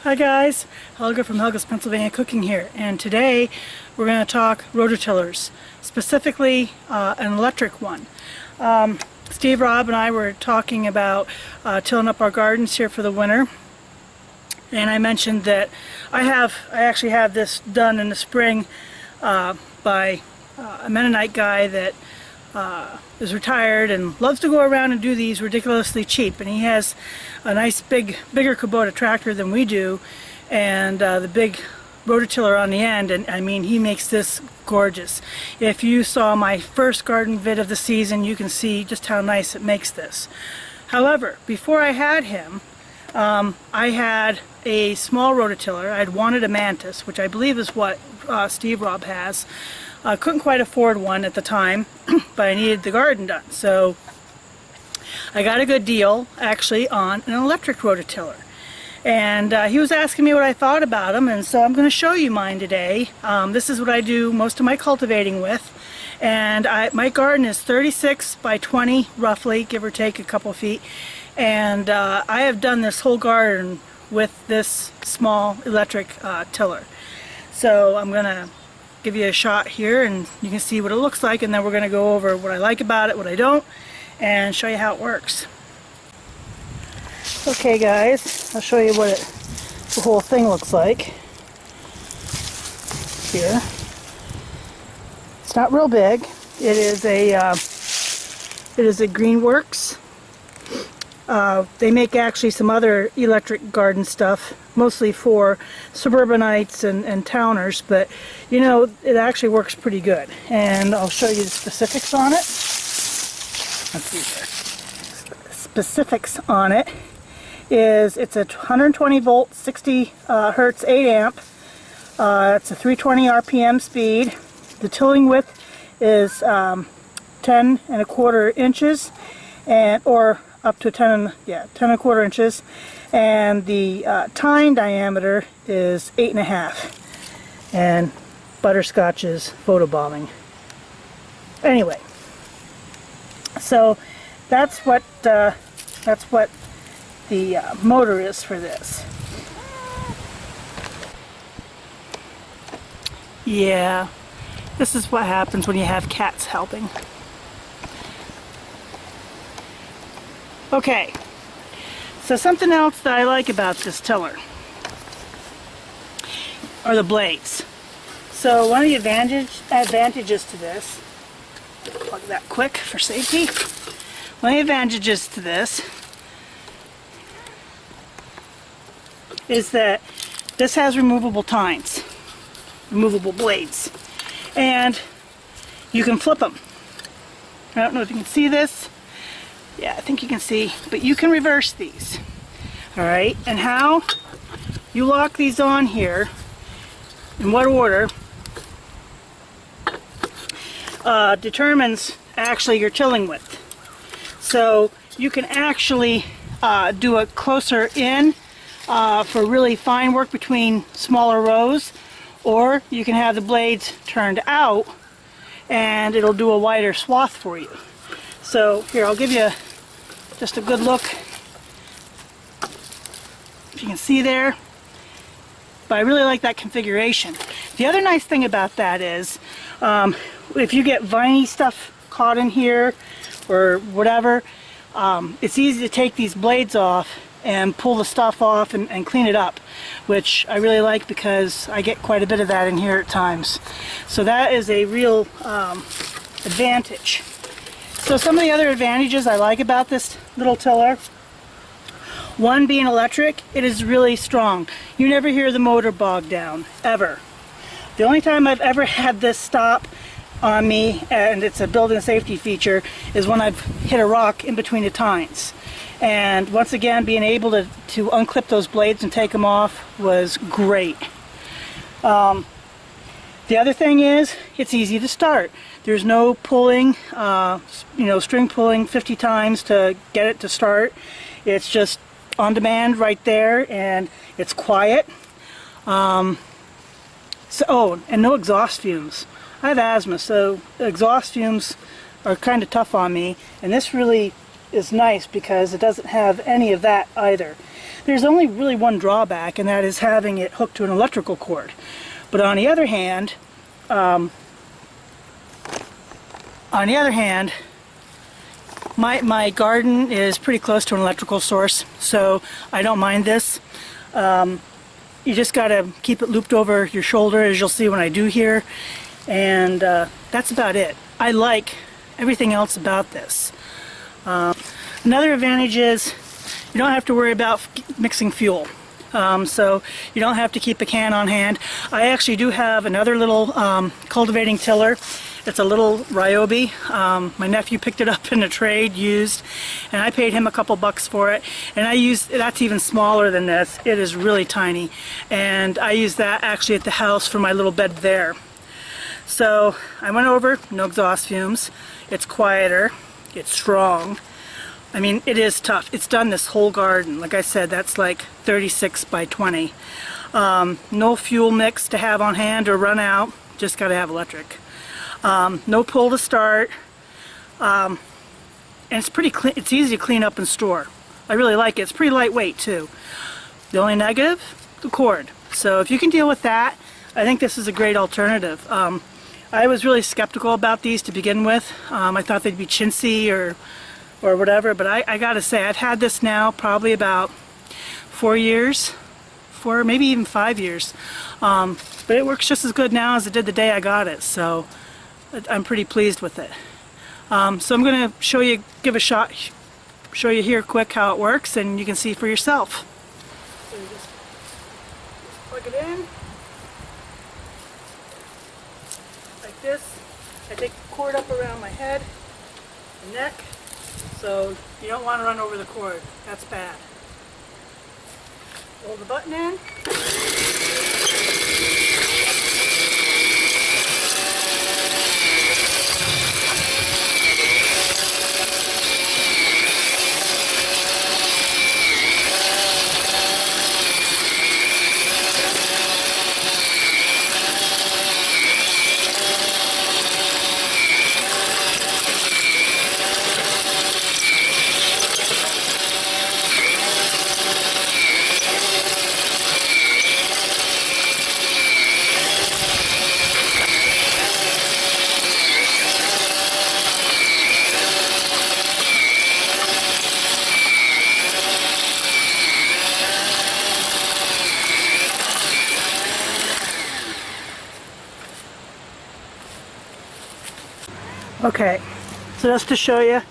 Hi guys, Helga from Helga's Pennsylvania Cooking here, and today we're going to talk rototillers, specifically an electric one. Steve, Rob, and I were talking about tilling up our gardens here for the winter, and I mentioned that I actually had this done in the spring by a Mennonite guy that is retired and loves to go around and do these ridiculously cheap, and he has a nice bigger Kubota tractor than we do, and the big rototiller on the end, and I mean, he makes this gorgeous. If you saw my first garden vid of the season, you can see just how nice it makes this. However, before I had him, I had a small rototiller. I'd wanted a Mantis, which I believe is what Steve Rob has. I couldn't quite afford one at the time, but I needed the garden done. So I got a good deal, actually, on an electric rototiller. And he was asking me what I thought about them, and so I'm going to show you mine today. This is what I do most of my cultivating with. And my garden is 36 by 20, roughly, give or take a couple feet. And I have done this whole garden with this small electric tiller. So I'm going to give you a shot here and you can see what it looks like, and then we're going to go over what I like about it, what I don't, and show you how it works. Okay guys, I'll show you what the whole thing looks like here. It's not real big. It is a GreenWorks. They make actually some other electric garden stuff, mostly for suburbanites and towners, but you know, it actually works pretty good. And I'll show you the specifics on it. Let's see here. Specifics on it is it's a 120 volt, 60 hertz, 8 amp. It's a 320 RPM speed. The tilling width is 10 1/4 inches, or up to 10 1/4 inches, and the tine diameter is 8.5, and butterscotch is photobombing. Anyway, so that's what the motor is for this. Yeah, this is what happens when you have cats helping. Okay, so something else that I like about this tiller are the blades. So one of the advantages to this, plug that quick for safety. One of the advantages to this is that this has removable tines, removable blades, and you can flip them. I don't know if you can see this. Yeah, I think you can see, but you can reverse these. Alright, and how you lock these on here, in what order, determines actually your tilling width. So you can actually do a closer in for really fine work between smaller rows, or you can have the blades turned out and it'll do a wider swath for you. So here, I'll give you just a good look, if you can see there. But I really like that configuration. The other nice thing about that is if you get viney stuff caught in here or whatever, it's easy to take these blades off and pull the stuff off and clean it up, which I really like because I get quite a bit of that in here at times. So that is a real advantage. So some of the other advantages I like about this little tiller, one being electric, it is really strong. You never hear the motor bog down, ever. The only time I've ever had this stop on me, and it's a building safety feature, is when I've hit a rock in between the tines. And once again, being able to unclip those blades and take them off was great. The other thing is, it's easy to start. There's no pulling, string pulling 50 times to get it to start. It's just on demand right there, and it's quiet. And no exhaust fumes. I have asthma, so exhaust fumes are kind of tough on me, and this really is nice because it doesn't have any of that either. There's only really one drawback, and that is having it hooked to an electrical cord. But on the other hand, my garden is pretty close to an electrical source, so I don't mind this. You just got to keep it looped over your shoulder, as you'll see when I do here, and that's about it. I like everything else about this. Another advantage is you don't have to worry about mixing fuel. So you don't have to keep a can on hand. I actually do have another little cultivating tiller. It's a little Ryobi. My nephew picked it up in a trade used, and I paid him a couple bucks for it. And I use that's even smaller than this. It is really tiny, and I use that actually at the house for my little bed there. So I went over, no exhaust fumes. It's quieter. It's strong. I mean, it is tough. It's done this whole garden. Like I said, that's like 36 by 20. No fuel mix to have on hand or run out. Just got to have electric. No pull to start. And it's pretty clean. It's easy to clean up and store. I really like it. It's pretty lightweight too. The only negative, the cord. So if you can deal with that, I think this is a great alternative. I was really skeptical about these to begin with. I thought they'd be chintzy or whatever, but I gotta say, I've had this now probably about 4 years, maybe even 5 years. But it works just as good now as it did the day I got it, so I'm pretty pleased with it. So I'm gonna show you, show you here quick how it works, and you can see for yourself. So you just plug it in like this. I take the cord up around my head, the neck. So you don't want to run over the cord. That's bad. Hold the button in. Okay, so just to show you,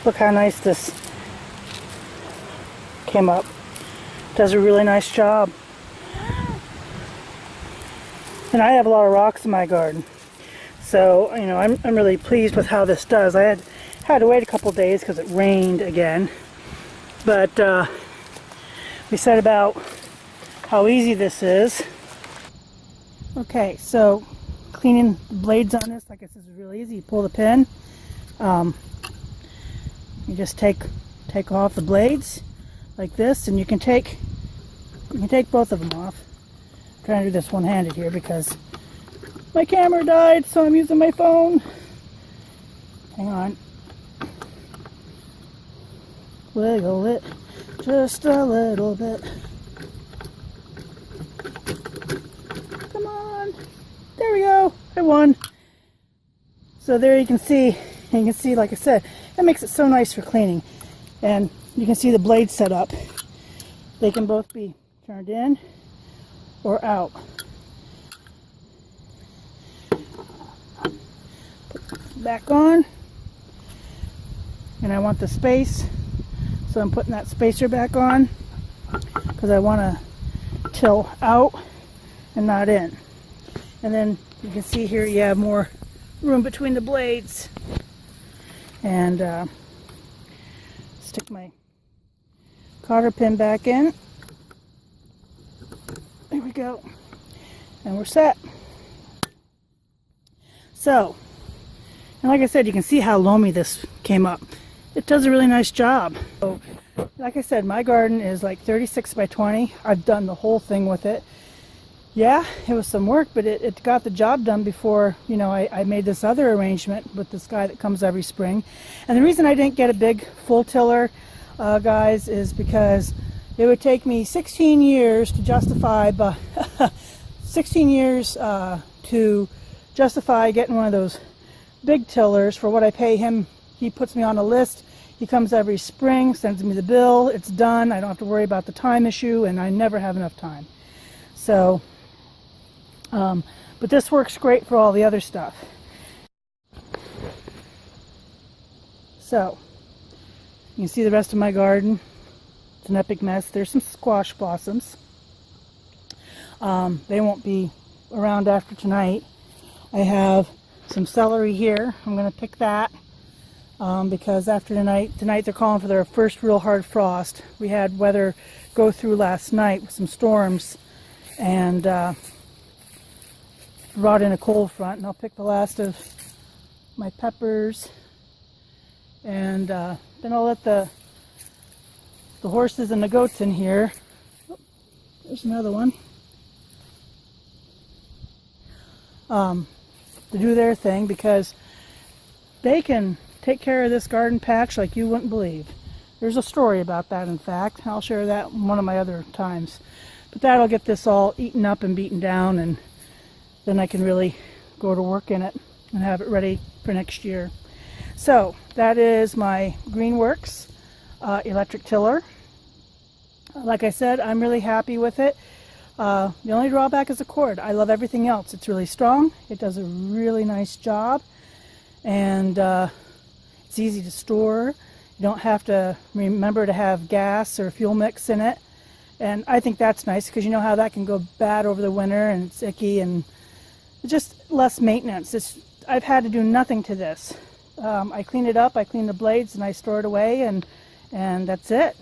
look how nice this came up. Does a really nice job. And I have a lot of rocks in my garden, so you know I'm really pleased with how this does. I had to wait a couple days because it rained again, but we said about how easy this is. Okay, so cleaning the blades on this, like I said, is really easy. You pull the pin, you just take off the blades like this, and you can take both of them off. I'm trying to do this one-handed here because my camera died, so I'm using my phone. Hang on. Wiggle it just a little bit. Come on. There we go. I won. So there you can see, like I said, it makes it so nice for cleaning. And you can see the blades set up. They can both be turned in or out. Put it back on. And I want the space, so I'm putting that spacer back on because I want to till out and not in. And then you can see here you have more room between the blades. And stick my cotter pin back in. There we go. And we're set. So, and like I said, you can see how loamy this came up. It does a really nice job. So, like I said, my garden is like 36 by 20. I've done the whole thing with it. Yeah, it was some work, but it got the job done before, you know, I made this other arrangement with this guy that comes every spring. And the reason I didn't get a big full tiller, guys, is because it would take me 16 years to justify, 16 years to justify getting one of those big tillers for what I pay him. He puts me on a list. He comes every spring, sends me the bill. It's done. I don't have to worry about the time issue, and I never have enough time. So, but this works great for all the other stuff. So, you can see the rest of my garden. It's an epic mess. There's some squash blossoms. They won't be around after tonight. I have some celery here. I'm going to pick that because after tonight they're calling for their first real hard frost. We had weather go through last night with some storms and brought in a cold front, and I'll pick the last of my peppers, and then I'll let the horses and the goats in here. Oh, there's another one. To do their thing, because they can take care of this garden patch like you wouldn't believe. There's a story about that, in fact. I'll share that one of my other times. But that'll get this all eaten up and beaten down, and then I can really go to work in it and have it ready for next year. So that is my GreenWorks electric tiller. Like I said, I'm really happy with it. The only drawback is the cord. I love everything else. It's really strong. It does a really nice job, and it's easy to store. You don't have to remember to have gas or fuel mix in it, and I think that's nice because you know how that can go bad over the winter and it's icky, and it's just less maintenance. I've had to do nothing to this. I clean it up, I clean the blades, and I store it away, and that's it.